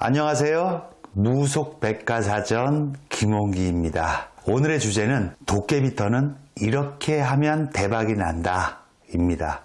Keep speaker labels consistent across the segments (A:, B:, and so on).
A: 안녕하세요. 무속백과사전 김홍기입니다. 오늘의 주제는 도깨비터는 이렇게 하면 대박이 난다 입니다.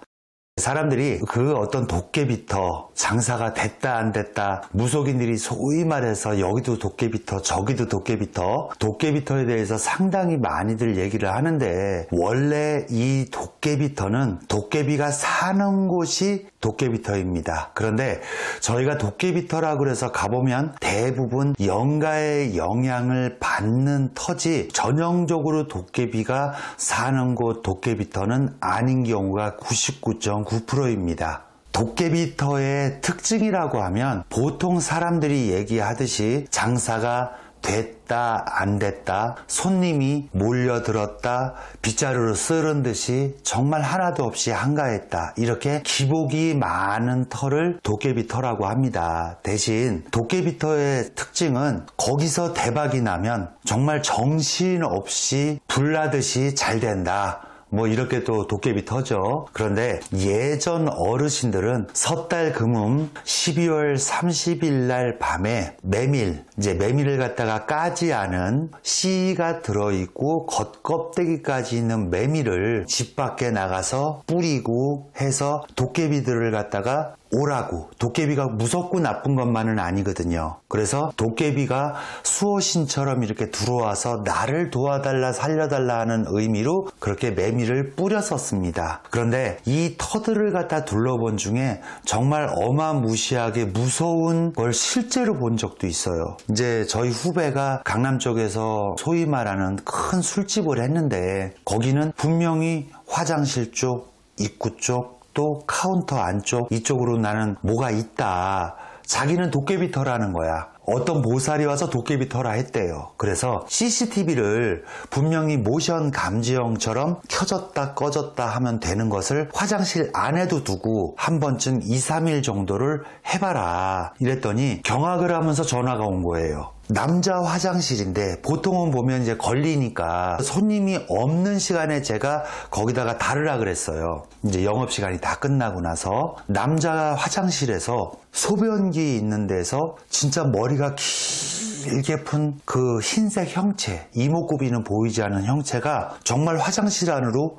A: 사람들이 그 어떤 도깨비터 장사가 됐다 안 됐다, 무속인들이 소위 말해서 여기도 도깨비터 저기도 도깨비터에 대해서 상당히 많이들 얘기를 하는데, 원래 이 도깨비터는 도깨비가 사는 곳이 도깨비터입니다. 그런데 저희가 도깨비터라고 해서 가보면 대부분 영가의 영향을 받는 터지 전형적으로 도깨비가 사는 곳 도깨비터는 아닌 경우가 99.9%입니다. 도깨비터의 특징이라고 하면 보통 사람들이 얘기하듯이 장사가 됐다 안 됐다, 손님이 몰려들었다, 빗자루로 쓰른 듯이 정말 하나도 없이 한가했다, 이렇게 기복이 많은 터를 도깨비터라고 합니다. 대신 도깨비터의 특징은 거기서 대박이 나면 정말 정신없이 불나듯이 잘 된다, 뭐 이렇게 또 도깨비터죠. 그런데 예전 어르신들은 섣달 금음 12월 30일 날 밤에 메밀을 갖다가 까지 않은 씨가 들어있고 겉껍데기까지 있는 메밀을 집 밖에 나가서 뿌리고 해서 도깨비들을 갖다가 오라고, 도깨비가 무섭고 나쁜 것만은 아니거든요. 그래서 도깨비가 수호신처럼 이렇게 들어와서 나를 도와달라 살려달라 하는 의미로 그렇게 메밀을 뿌렸었습니다. 그런데 이 터들을 갖다 둘러본 중에 정말 어마무시하게 무서운 걸 실제로 본 적도 있어요. 이제 저희 후배가 강남 쪽에서 소위 말하는 큰 술집을 했는데, 거기는 분명히 화장실 쪽, 입구 쪽, 또 카운터 안쪽, 이쪽으로 나는 뭐가 있다. 자기는 도깨비터라는 거야. 어떤 보살이 와서 도깨비터라 했대요. 그래서 CCTV를 분명히 모션 감지형처럼 켜졌다 꺼졌다 하면 되는 것을 화장실 안에도 두고 한 번쯤 2, 3일 정도를 해봐라 이랬더니 경악을 하면서 전화가 온 거예요. 남자 화장실인데 보통은 보면 이제 걸리니까 손님이 없는 시간에 제가 거기다가 다르라 그랬어요. 이제 영업시간이 다 끝나고 나서 남자 화장실에서 소변기 있는 데서 진짜 머리가 길게 푼 그 흰색 형체, 이목구비는 보이지 않는 형체가 정말 화장실 안으로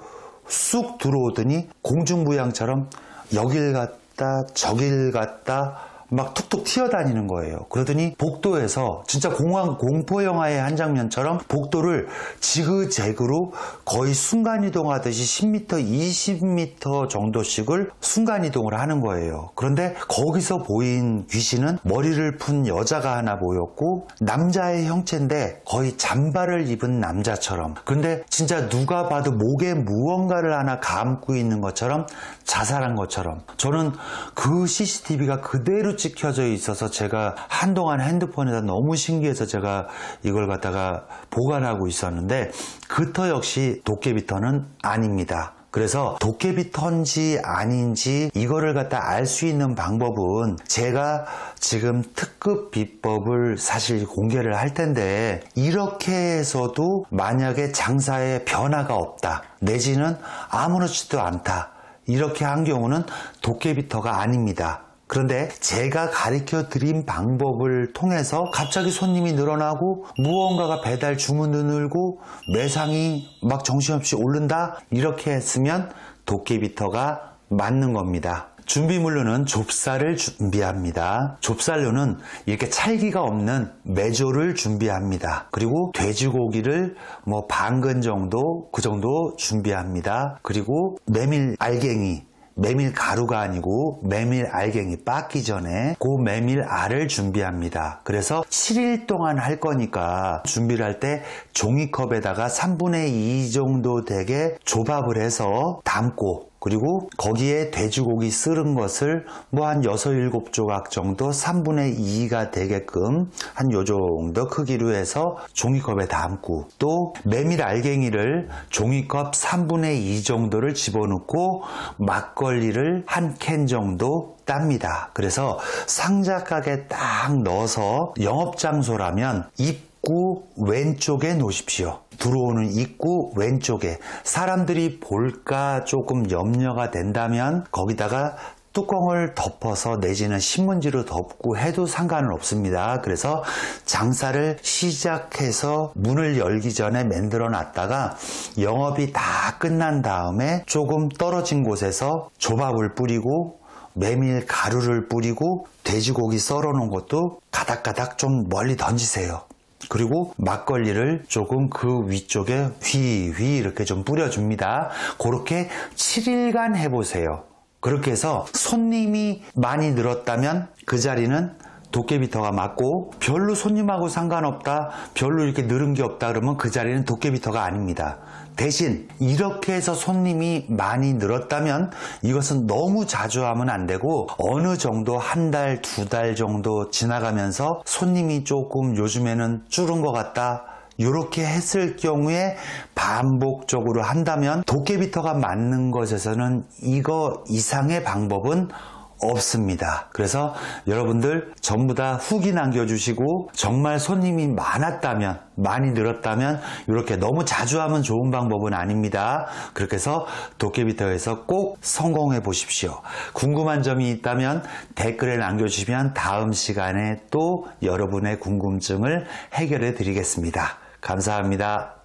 A: 쑥 들어오더니 공중부양처럼 여길 갔다 저길 갔다 막 툭툭 튀어다니는 거예요. 그러더니 복도에서 진짜 공포 영화의 한 장면처럼 복도를 지그재그로 거의 순간이동하듯이 10m, 20m 정도씩을 순간이동을 하는 거예요. 그런데 거기서 보인 귀신은 머리를 푼 여자가 하나 보였고, 남자의 형체인데 거의 잠바를 입은 남자처럼, 근데 진짜 누가 봐도 목에 무언가를 하나 감고 있는 것처럼, 자살한 것처럼. 저는 그 CCTV가 그대로 찍혀져 있어서 제가 한동안 핸드폰에다 너무 신기해서 제가 이걸 갖다가 보관하고 있었는데, 그 터 역시 도깨비터는 아닙니다. 그래서 도깨비터인지 아닌지 이거를 갖다 알 수 있는 방법은 제가 지금 특급 비법을 사실 공개를 할 텐데, 이렇게 해서도 만약에 장사에 변화가 없다, 내지는 아무렇지도 않다, 이렇게 한 경우는 도깨비터가 아닙니다. 그런데 제가 가르쳐 드린 방법을 통해서 갑자기 손님이 늘어나고 무언가가 배달 주문도 늘고 매상이 막 정신없이 오른다, 이렇게 했으면 도깨비터가 맞는 겁니다. 준비물로는 좁쌀을 준비합니다. 좁쌀로는 이렇게 찰기가 없는 메조를 준비합니다. 그리고 돼지고기를 뭐 반근 정도, 그 정도 준비합니다. 그리고 메밀 알갱이, 메밀 가루가 아니고 메밀 알갱이 빻기 전에 그 메밀 알을 준비합니다. 그래서 7일 동안 할 거니까 준비를 할 때 종이컵에다가 3분의 2 정도 되게 조밥을 해서 담고, 그리고 거기에 돼지고기 쓸은 것을 뭐 한 6, 7조각 정도 3분의 2가 되게끔 한 요 정도 크기로 해서 종이컵에 담고, 또 메밀 알갱이를 종이컵 3분의 2 정도를 집어넣고 막걸리를 한 캔 정도 땁니다. 그래서 상자 가게에 딱 넣어서 영업장소라면 입구 왼쪽에 놓으십시오. 들어오는 입구 왼쪽에 사람들이 볼까 조금 염려가 된다면 거기다가 뚜껑을 덮어서 내지는 신문지로 덮고 해도 상관은 없습니다. 그래서 장사를 시작해서 문을 열기 전에 만들어 놨다가 영업이 다 끝난 다음에 조금 떨어진 곳에서 조밥을 뿌리고 메밀 가루를 뿌리고 돼지고기 썰어 놓은 것도 가닥가닥 좀 멀리 던지세요. 그리고 막걸리를 조금 그 위쪽에 휘휘 이렇게 좀 뿌려줍니다. 그렇게 7일간 해보세요. 그렇게 해서 손님이 많이 늘었다면 그 자리는 도깨비터가 맞고, 별로 손님하고 상관없다, 별로 이렇게 늘은 게 없다 그러면 그 자리는 도깨비터가 아닙니다. 대신 이렇게 해서 손님이 많이 늘었다면 이것은 너무 자주 하면 안 되고, 어느 정도 한 달, 두 달 정도 지나가면서 손님이 조금 요즘에는 줄은 것 같다, 이렇게 했을 경우에 반복적으로 한다면 도깨비터가 맞는 것에서는 이거 이상의 방법은 없습니다. 그래서 여러분들 전부 다 후기 남겨주시고, 정말 손님이 많았다면, 많이 늘었다면, 이렇게 너무 자주 하면 좋은 방법은 아닙니다. 그렇게 해서 도깨비터에서 꼭 성공해 보십시오. 궁금한 점이 있다면 댓글에 남겨주시면 다음 시간에 또 여러분의 궁금증을 해결해 드리겠습니다. 감사합니다.